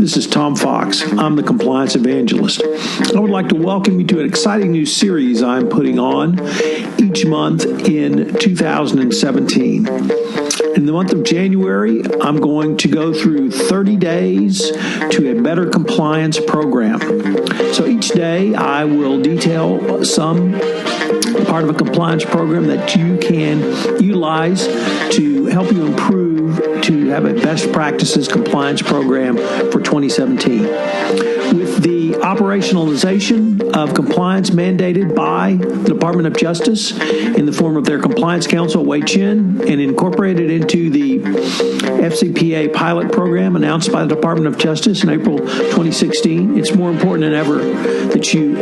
This is Tom Fox. I'm the Compliance Evangelist. I would like to welcome you to an exciting new series I'm putting on each month in 2017. In the month of January, I'm going to go through 30 days to a better compliance program. So each day I will detail some part of a compliance program that you can utilize to help you improve to have a best practices compliance program for 2017. With the operationalization of compliance mandated by the Department of Justice in the form of their Compliance Council, Wei Chin, and incorporated into the FCPA pilot program announced by the Department of Justice in April 2016, it's more important than ever that you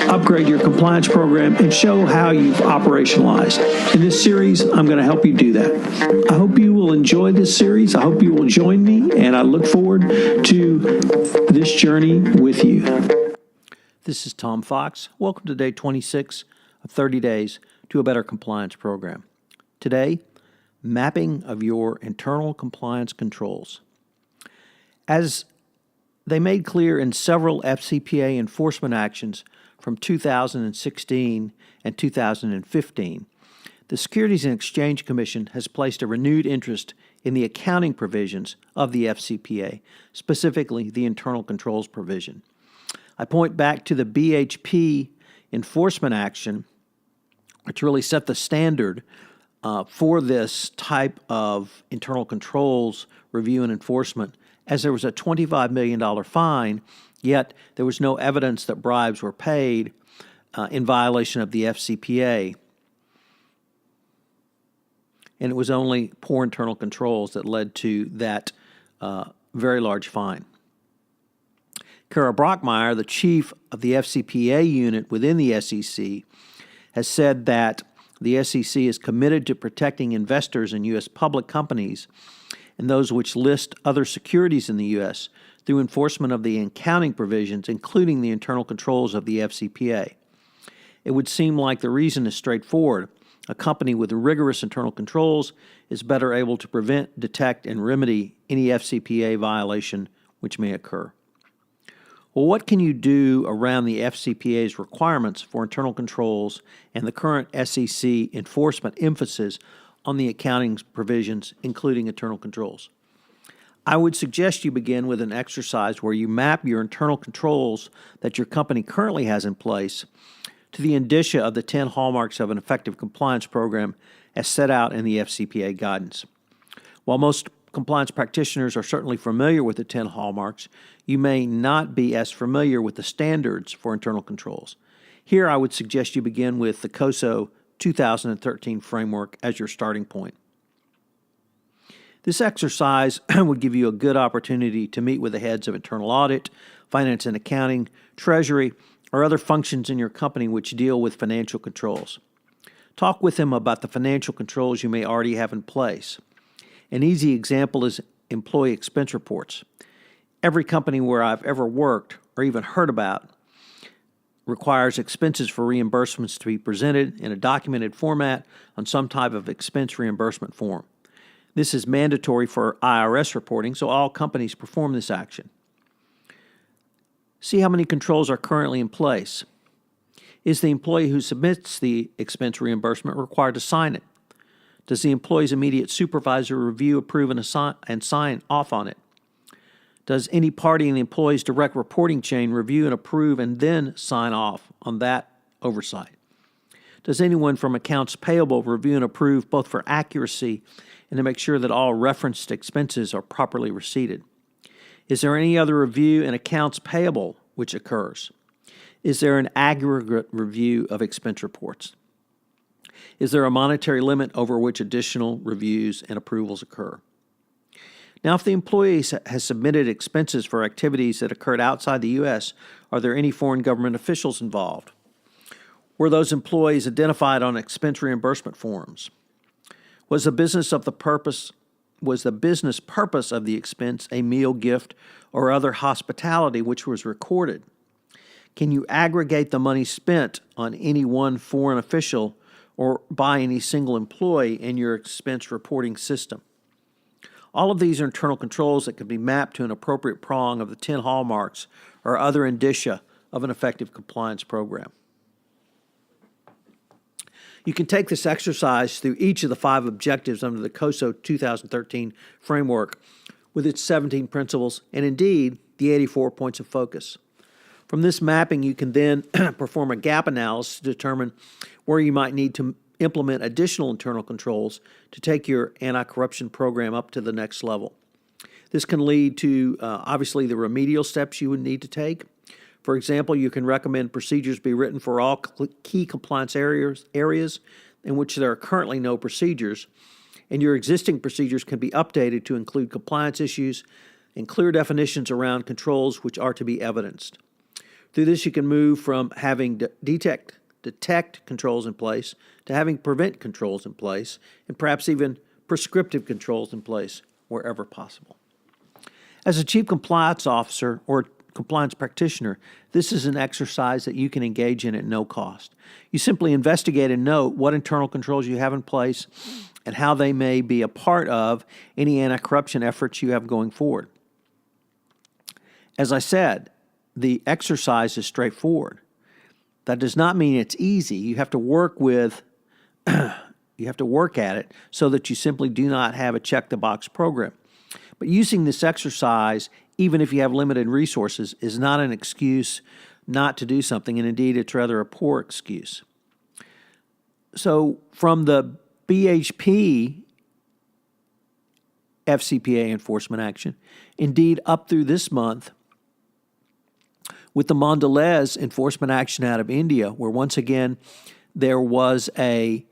upgrade your compliance program and show how you've operationalized. In this series, I'm going to help you do that. I hope you will enjoy this series. I hope you will join me, and I look forward to this journey with you. This is Tom Fox. Welcome to day 26 of 30 days to a better compliance program. Today, mapping of your internal compliance controls. As they made clear in several FCPA enforcement actions from 2016 and 2015, the Securities and Exchange Commission has placed a renewed interest in the accounting provisions of the FCPA, specifically the internal controls provision. I point back to the BHP enforcement action, which really set the standard for this type of internal controls review and enforcement, as there was a $25 million fine, yet there was no evidence that bribes were paid in violation of the FCPA. And it was only poor internal controls that led to that very large fine. Kara Brockmeyer, the chief of the FCPA unit within the SEC, has said that the SEC is committed to protecting investors in U.S. public companies and those which list other securities in the U.S. through enforcement of the accounting provisions, including the internal controls of the FCPA. It would seem like the reason is straightforward. A company with rigorous internal controls is better able to prevent, detect, and remedy any FCPA violation which may occur. Well, what can you do around the FCPA's requirements for internal controls and the current SEC enforcement emphasis on the accounting provisions, including internal controls? I would suggest you begin with an exercise where you map your internal controls that your company currently has in place to the indicia of the 10 hallmarks of an effective compliance program as set out in the FCPA guidance. While most compliance practitioners are certainly familiar with the 10 hallmarks, you may not be as familiar with the standards for internal controls. Here, I would suggest you begin with the COSO 2013 framework as your starting point. This exercise would give you a good opportunity to meet with the heads of internal audit, finance and accounting, treasury, or other functions in your company which deal with financial controls. Talk with them about the financial controls you may already have in place. An easy example is employee expense reports. Every company where I've ever worked or even heard about requires expenses for reimbursements to be presented in a documented format on some type of expense reimbursement form. This is mandatory for IRS reporting, so all companies perform this action. See how many controls are currently in place. Is the employee who submits the expense reimbursement required to sign it? Does the employee's immediate supervisor review, approve, and sign off on it? Does any party in the employee's direct reporting chain review and approve and then sign off on that oversight? Does anyone from accounts payable review and approve both for accuracy and to make sure that all referenced expenses are properly receipted? Is there any other review in accounts payable which occurs? Is there an aggregate review of expense reports? Is there a monetary limit over which additional reviews and approvals occur? Now, if the employee has submitted expenses for activities that occurred outside the U.S., are there any foreign government officials involved? Were those employees identified on expense reimbursement forms? Was the business purpose of the expense a meal, gift, or other hospitality which was recorded? Can you aggregate the money spent on any one foreign official or by any single employee in your expense reporting system? All of these are internal controls that can be mapped to an appropriate prong of the 10 hallmarks or other indicia of an effective compliance program. You can take this exercise through each of the 5 objectives under the COSO 2013 framework with its 17 principles and indeed the 84 points of focus. From this mapping, you can then perform a gap analysis to determine where you might need to implement additional internal controls to take your anti-corruption program up to the next level. This can lead to, obviously, the remedial steps you would need to take. For example, you can recommend procedures be written for all key compliance areas in which there are currently no procedures, and your existing procedures can be updated to include compliance issues and clear definitions around controls which are to be evidenced. Through this, you can move from having detect controls in place to having prevent controls in place, and perhaps even prescriptive controls in place wherever possible. As a chief compliance officer or compliance practitioner, this is an exercise that you can engage in at no cost. You simply investigate and note what internal controls you have in place and how they may be a part of any anti-corruption efforts you have going forward. As I said, the exercise is straightforward. That does not mean it's easy. You have to work at it so that you simply do not have a check-the-box program. But using this exercise, even if you have limited resources, is not an excuse not to do something, and indeed it's rather a poor excuse. So from the BHP FCPA enforcement action, indeed up through this month, with the Mondelez enforcement action out of India, where once again there was a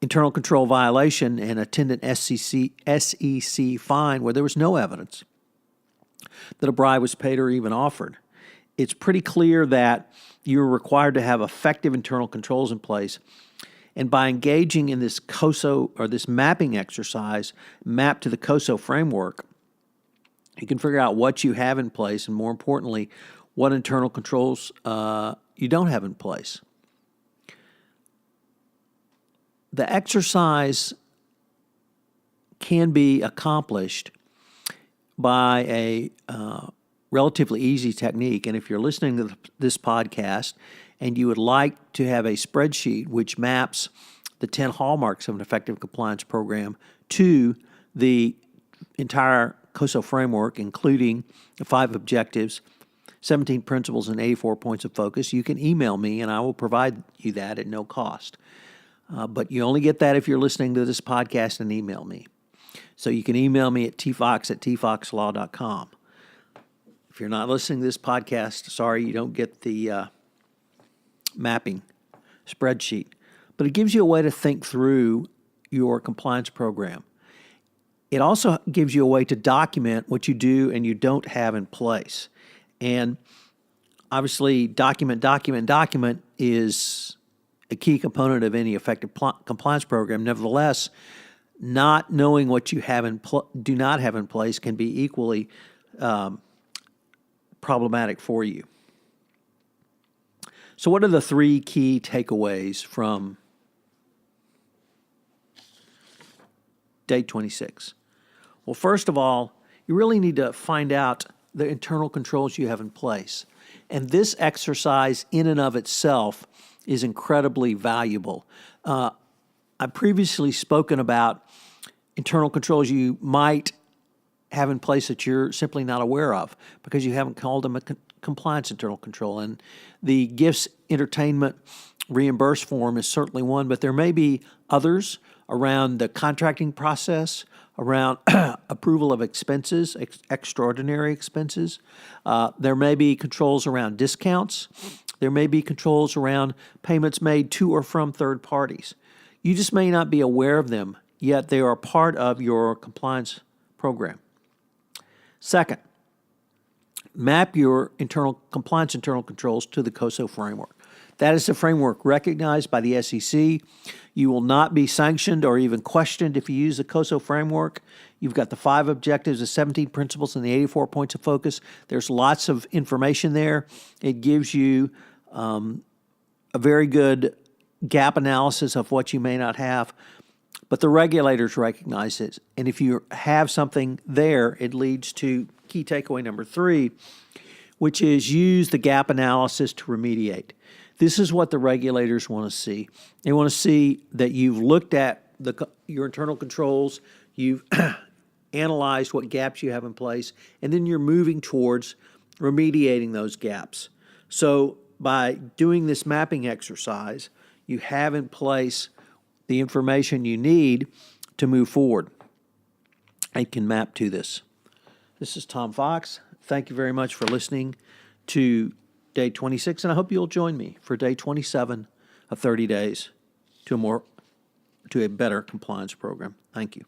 internal control violation and attendant SEC fine where there was no evidence that a bribe was paid or even offered. It's pretty clear that you're required to have effective internal controls in place. And by engaging in this COSO or this mapping exercise mapped to the COSO framework, you can figure out what you have in place and, more importantly, what internal controls you don't have in place. The exercise can be accomplished by a relatively easy technique. And if you're listening to this podcast and you would like to have a spreadsheet which maps the 10 hallmarks of an effective compliance program to the entire COSO framework, including the 5 objectives, 17 principles, and 84 points of focus, you can email me and I will provide you that at no cost. But you only get that if you're listening to this podcast and email me. So you can email me at tfox@tfoxlaw.com. If you're not listening to this podcast, sorry, you don't get the mapping spreadsheet. But it gives you a way to think through your compliance program. It also gives you a way to document what you do and you don't have in place. And obviously, document is a key component of any effective compliance program. Nevertheless, not knowing what you do not have in place can be equally problematic for you. So what are the 3 key takeaways from day 26? Well, first of all, you really need to find out the internal controls you have in place. And this exercise in and of itself is incredibly valuable. I've previously spoken about internal controls you might have in place that you're simply not aware of because you haven't called them a compliance internal control. And the gifts, entertainment, reimburse form is certainly one, but there may be others around the contracting process, around approval of expenses, extraordinary expenses. There may be controls around discounts. There may be controls around payments made to or from third parties. You just may not be aware of them, yet they are part of your compliance program. Second, map your compliance internal controls to the COSO framework. That is the framework recognized by the SEC. You will not be sanctioned or even questioned if you use the COSO framework. You've got the 5 objectives, the 17 principles, and the 84 points of focus. There's lots of information there. It gives you a very good gap analysis of what you may not have. But the regulators recognize it. And if you have something there, it leads to key takeaway number 3, which is use the gap analysis to remediate. This is what the regulators want to see. They want to see that you've looked at your internal controls, you've analyzed what gaps you have in place, and then you're moving towards remediating those gaps. So by doing this mapping exercise, you have in place the information you need to move forward. I can map to this. This is Tom Fox. Thank you very much for listening to day 26, and I hope you'll join me for day 27 of 30 days to a better compliance program. Thank you.